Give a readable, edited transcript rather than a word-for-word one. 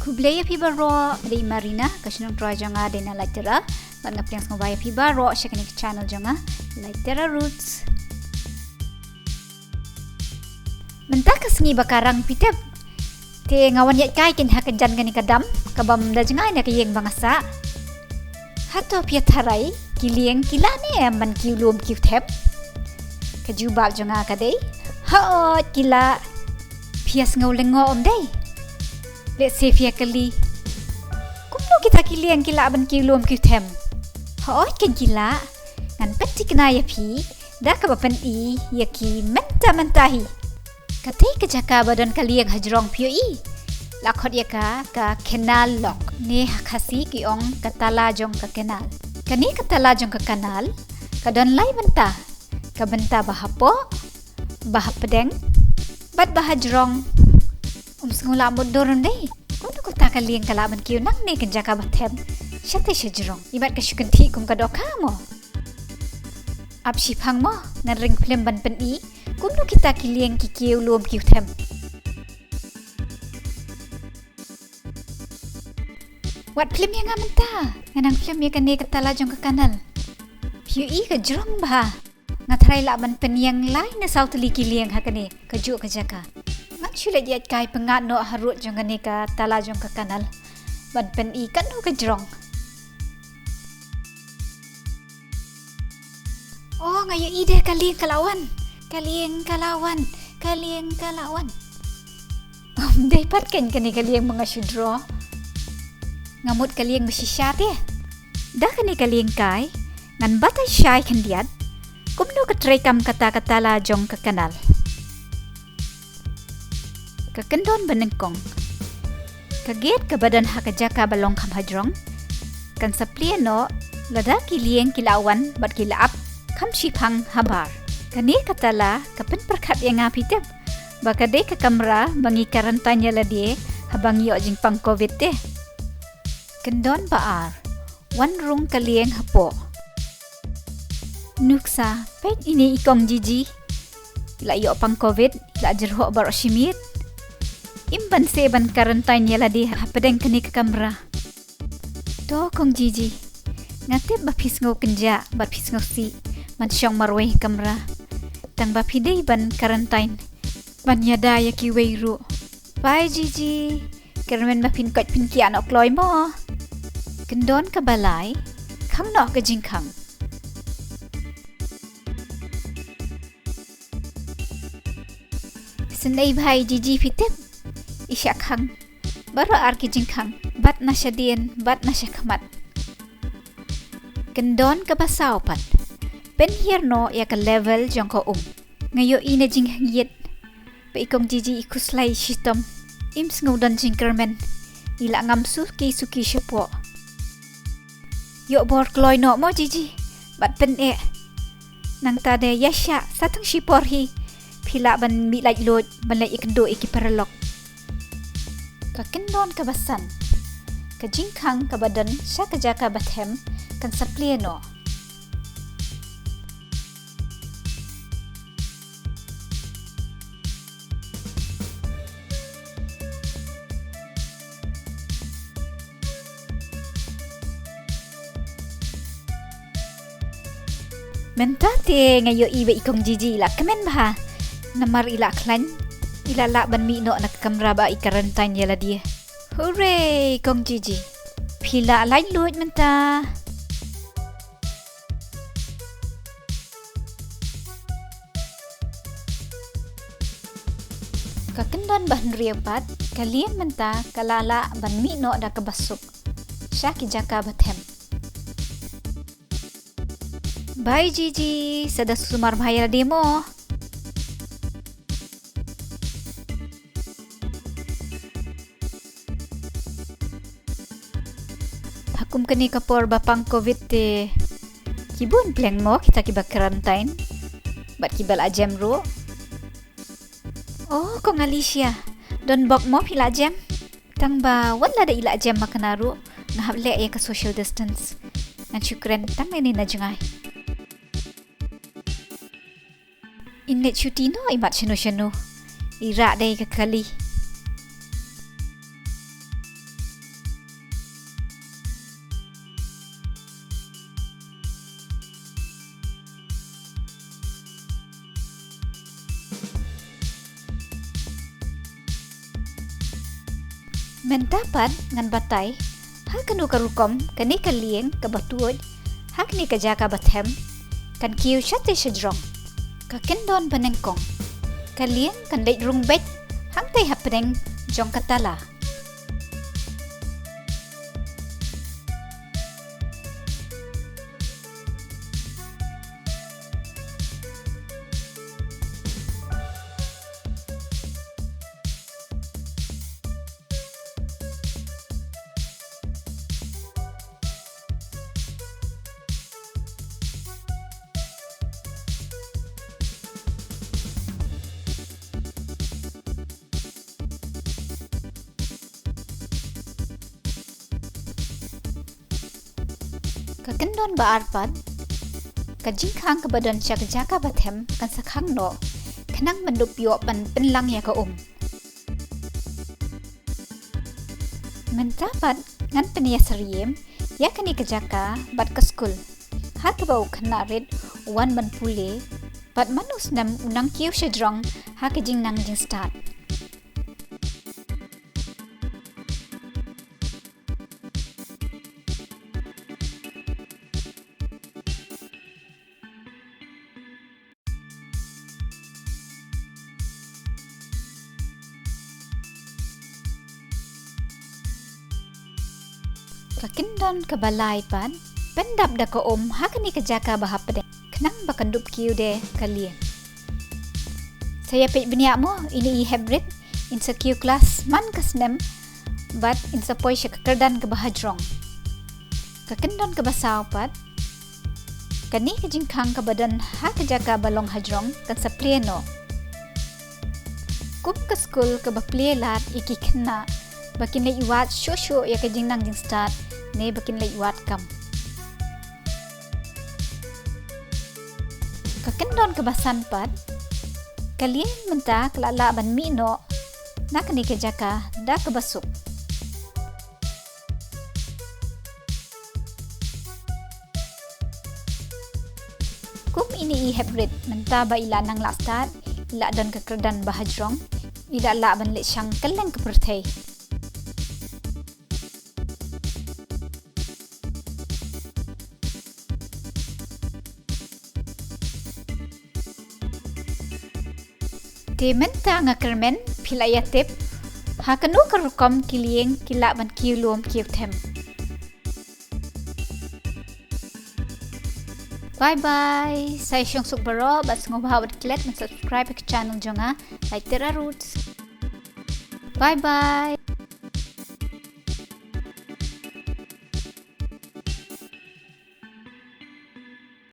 Kublaya pi baro di marina kasunong troy jonga de na lightera ban ngapriang ngobaya pi baro shakani channel jonga lightera roots Mynta kasngi bakarang pitep te ngawan yat kai kin hakajan gani kadam kabam da jenga na kiyeng bangasa Hato pi tarai kilieng kilane man kiulum kiutep kajubal jonga kadei ha kila pias ngau lyngngoh dei Let's say via kali. Kumno kita kiliang kila ban kilom kiutem. Hoi kan kila. Ngan peti kena ya pi. Da ka bapan I ya ki mynta-myntahi. Katai ka jaka badan kaliang hajrong pio I. Lakot ya ka canal lock. Ne hakasi ki ong katala jong ka canal. Kani katala jong ka canal. Kadon lai mynta. Ka benta bahapo. Bahap pedeng. Bat bahajrong. Sengula bodoron deh. Kuno ko ta kalieng kalaban kiu nang ne kan jaka bathem. Syate syajrong. Ibat ka syukanti kum ka doka mo. Ap sipang mo ngan ring film ban pen I. Kuno kita kilieng ki kiu lom kiu them. Wat film yang amenta. Nganang film ya kan ne katala jong ka kanal. Piu I ka jrong bah. Ngatrai la ban pen yang lain na sautli kilieng hakane ka ju ka jaka. Sulit yat kai pengat no harut jong kani ka tala jong ka kanal ban pen I kan no ka jrong oh ngayo ide kalieng kalawan dai pat kan kani kalieng mga syudro ngamut kalieng masisya te da kani kalieng kai ngan batay shai kan diat kumno ka try kam kata-kata la jong ka kanal Kakendon benengkong. Kaget ke badan hakajaka balong kam hajrong. Kan saplieno lada kilieng kilawan bat kilaap kam shipang habar. Kani katala kapen perkat yang ngapitep. Baka de ke kamera bangi karantanya ladie habang yo jingpang covid te. Kendon baar. Wan rung kalieng hapo. Nuksa peit ini ikong jiji. Ila yo pang covid ila jerho bar shimit. Imban seban karantanya ladi hapadeng kani ke kamera. To kong jiji. Ngatip bapis ngau kenja, bapis ngau si. Man syong marweh kamera. Tang bapidei ban karantine. Ban yada ya ki weiru. Bye jiji. Kyrmen bapin kot pin ki anak kloy mo. Kendon ke balai. Kam no ke jingkang. Sendai bhai jiji pitip. Isyak hang baru arki jingkang bat na syadien bat na syakmat kendon ke basau pat pen hierno ya ke level jong ko ngayo ina jing yet pe ikong jiji ikuslai shitom im sngewdan jing Kyrmen ila ngamsu ki suki syapo yo bor kloy no mo jiji bat pen nang tade yasya satang shipor hi pila ban mi laj lot ban lai ikendo iki paralok Kakendon kabasan, kajingkang kabadan siya kajaka bathem kan saplieno. Mynta te ngayo iba ikong jiji ila kemen bah, namar ila klan. Ilala ban mi no nak kamera ba ikarantan yala dia. Hooray, kong jiji. Pila lain lut mynta. Kakendon ban riampat, kalian mynta kalala ban mi no da kabasuk. Sya ki jaka bathem. Bye jiji, sada sumar bahaya demo. Kum kani kapor bapang covid te kibun pleng mo kita kiba quarantine bat kibal ajem ro oh kong Alicia don bok mo pila ajem tang ba wala da ila ajem makanaru na hable ya ka social distance ngan syukran tang ni na jengay innet syuti no imat syanu ira day kakali Mendapat ngan batai, hak kanu karukom kani ka lieng ka batuoj, hak ni ka jaka bathem, kan kiew shate shajrong, ka kendon panengkong, ka lieng kan leit rung bet, hang tay hapneng jong katala. Kakendon ba arpad, kajingkang kabadan siya kajaka bathem kan sakhang no, kanang mandupyo pan penlang ya ka Mendapat ngan peniya sariem, ya kani kajaka bat ka skul, hak bau kanarit wan ban pule, bat manus nam unang kiew shadrong hak jing nang jing start. Kakindon kabalay pan, pendap da ka hak ni kajaka bahapde, kenang bakandup kiew de kalian. Saya peit beniak mo, ini hybrid, insa kiew kelas man kasnem, bat insa poi siya kakerdan kabahajrong. Kakindon kabasaw pat, kani kajingkang kabadan hak kajaka balong hajrong kan sa pleno. Kum ka skul kabaplelat iki kena, bakin lay iwat shosho ya kajing nang jing start, ne bakin lay iwat kam. Kakendon kebasan pat, kalian mynta kelala ban mino, nak ni kejaka da kebasuk. Kum ini hybrid, mynta ba ila nang la start, ila dan kekerdan bahajrong, ila la ban lek syang keleng kepertei. Di mynta nga Kyrmen pilaya tip, hakanu karukom kilieng kila ban kiew luom kiew them. Bye bye. Saya Syong Sukbaro, bat sngewthuh klik dan subscribe ke channel jongnga, like tera roots. Bye bye.